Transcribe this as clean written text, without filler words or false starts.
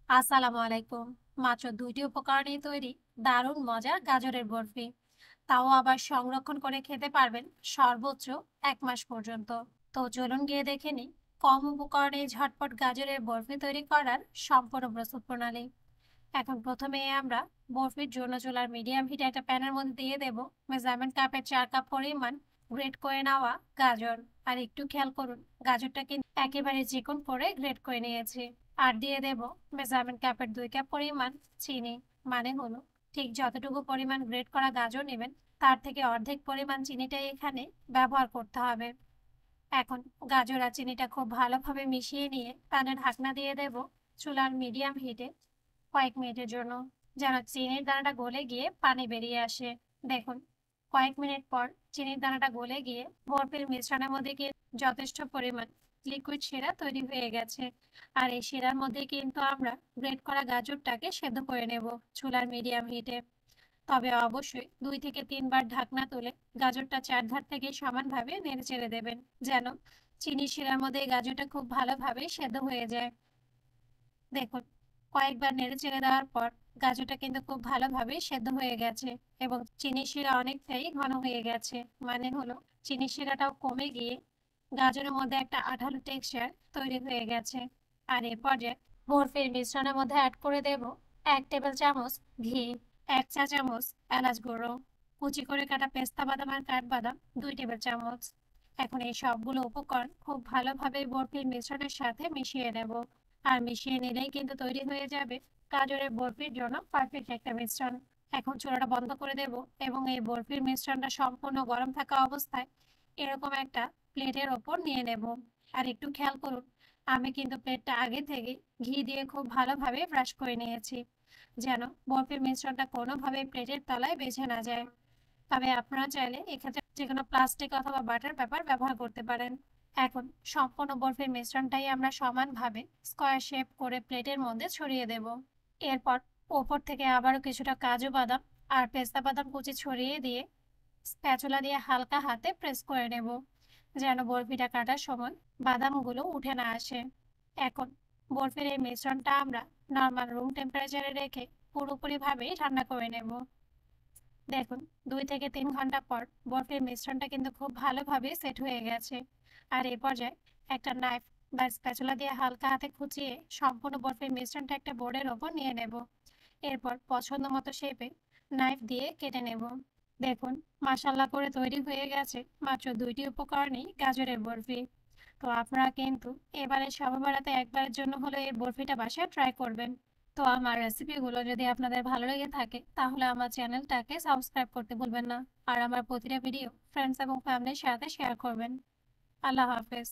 আসসালামু আলাইকুম। মাত্র ২টি উপকরণেই তৈরি দারুণ মজার গাজরের বরফি। তাও আবার সংরক্ষণ করে খেতে পারবেন সর্বোচ্চ ১ মাস পর্যন্ত। তো চলুন গিয়ে দেখে নিই কম উপকরণে ঝটপট গাজরের বরফি তৈরি করার সম্পূর্ণ প্রস্তুত প্রণালী। এখন প্রথমে আমরা বরফির জন্য চুলার মিডিয়াম হিটে একটা প্যানের মধ্যে দিয়ে দেব মেজারমেন্ট কাপের ৪ কাপ পরিমাণ গ্রেট করে নেওয়া গাজর। আর একটু খেয়াল করুন, গাজরটা কিন্তু একেবারে চিকন করে গ্রেট করে নিয়েছি। আর দিয়ে দেব মেজারমেন্ট কাপের ২ কাপ পরিমাণ চিনি। মানে হলো, ঠিক যতটুকু পরিমাণ গ্রেট করা গাজর নেবেন তার থেকে অর্ধেক পরিমাণ চিনিটাই এখানে ব্যবহার করতে হবে। এখন গাজর আর চিনিটা খুব ভালোভাবে মিশিয়ে নিয়ে প্যানে ঢাকনা দিয়ে দেব চুলার মিডিয়াম হিটে কয়েক মিনিটের জন্য, যেন চিনির দানাটা গলে গিয়ে পানি বেরিয়ে আসে। দেখুন, কয়েক মিনিট পর চিনির দানাটা গলে গিয়ে বরফির মিশ্রণের মধ্যে কি যথেষ্ট পরিমাণ লিকুইড শিরা তৈরি হয়ে গেছে। আর এই শিরার মধ্যে কিন্তু আমরা গ্রেট করা গাজরটাকে সেদ্ধ করে নেব চুলার মিডিয়াম হিটে। তবে অবশ্যই ২ থেকে ৩ বার ঢাকনা তুলে গাজরটা চারধার থেকে সমানভাবে নেড়ে চেড়ে দেবেন, যেন চিনির শিরার মধ্যে এই গাজরটা খুব ভালোভাবে সেদ্ধ হয়ে যায়। দেখুন, কয়েকবার নেড়ে চেড়ে দেওয়ার পর গাজরটা কিন্তু খুব ভালোভাবে সেদ্ধ হয়ে গেছে এবং চিনির শিরা অনেকটাই ঘন হয়ে গেছে। মানে হলো, চিনির শিরাটাও কমে গিয়ে গাজরের মধ্যে একটা আঠালো টেক্সচার তৈরি হয়ে গেছে। আর এ পর্যায়ে বরফির মিশ্রণের মধ্যে অ্যাড করে দেব ১ টেবিল চামচ ঘি, ১ চা চামচ এলাচ গুঁড়ো, কুচি করে কাটা পেস্তা বাদাম আর কাঠবাদাম ২ টেবিল চামচ। এখন এই সবগুলো উপকরণ খুব ভালোভাবে বরফির মিশ্রণের সাথে মিশিয়ে নেব। আর মিশিয়ে নিলেই কিন্তু তৈরি হয়ে যাবে গাজরের বরফির জন্য পারফেক্ট একটা মিশ্রণ। এখন চুলাটা বন্ধ করে দেব এবং এই বরফির মিশ্রণটা সম্পূর্ণ গরম থাকা অবস্থায় এরকম একটা প্লেটের ওপর নিয়ে নেব। আর একটু খেয়াল করুন, আমি কিন্তু প্লেটটা আগে থেকে ঘি দিয়ে খুব ভালোভাবে ব্রাশ করে নিয়েছি, যেন বরফির মিশ্রণটা কোনোভাবে প্লেটের তলায় বেছে না যায়। তবে আপনারা চাইলে এক্ষেত্রে যেকোনো প্লাস্টিক অথবা বাটার পেপার ব্যবহার করতে পারেন। এখন সম্পূর্ণ বরফির মিশ্রণটাই আমরা সমানভাবে স্কয়ার শেপ করে প্লেটের মধ্যে ছড়িয়ে দেব। এরপর ওপর থেকে আবারও কিছুটা কাজু বাদাম আর পেস্তা বাদাম কুচি ছড়িয়ে দিয়ে স্প্যাচুলা দিয়ে হালকা হাতে প্রেস করে নেব, যেন বরফিটা কাটার সময় বাদামগুলো উঠে না আসে। এখন বরফির এই মিশ্রণটা আমরা নর্মাল রুম টেম্পারেচারে রেখে পুরোপুরিভাবে ঠান্ডা করে নেব। দেখুন, ২ থেকে ৩ ঘন্টা পর বরফির মিশ্রণটা কিন্তু খুব ভালোভাবে সেট হয়ে গেছে। আর এই পর্যায়ে একটা নাইফ বা স্প্যাচুলা দিয়ে হালকা হাতে খুঁচিয়ে সম্পূর্ণ বরফির মিশ্রণটা একটা বোর্ডের ওপর নিয়ে নেব। এরপর পছন্দ মতো শেপে নাইফ দিয়ে কেটে নেব। দেখুন, মাসাল্লা করে তৈরি হয়ে গেছে মাত্র ২টি উপকরণেই গাজরের বরফি। তো আপনারা কিন্তু এবারে সবে বেড়াতে একবারের জন্য হলে এই বরফিটা বাসায় ট্রাই করবেন। তো আমার রেসিপিগুলো যদি আপনাদের ভালো লেগে থাকে তাহলে আমার চ্যানেলটাকে সাবস্ক্রাইব করতে ভুলবেন না। আর আমার প্রতিটা ভিডিও ফ্রেন্ডস এবং ফ্যামিলির সাথে শেয়ার করবেন। আল্লাহ হাফেজ।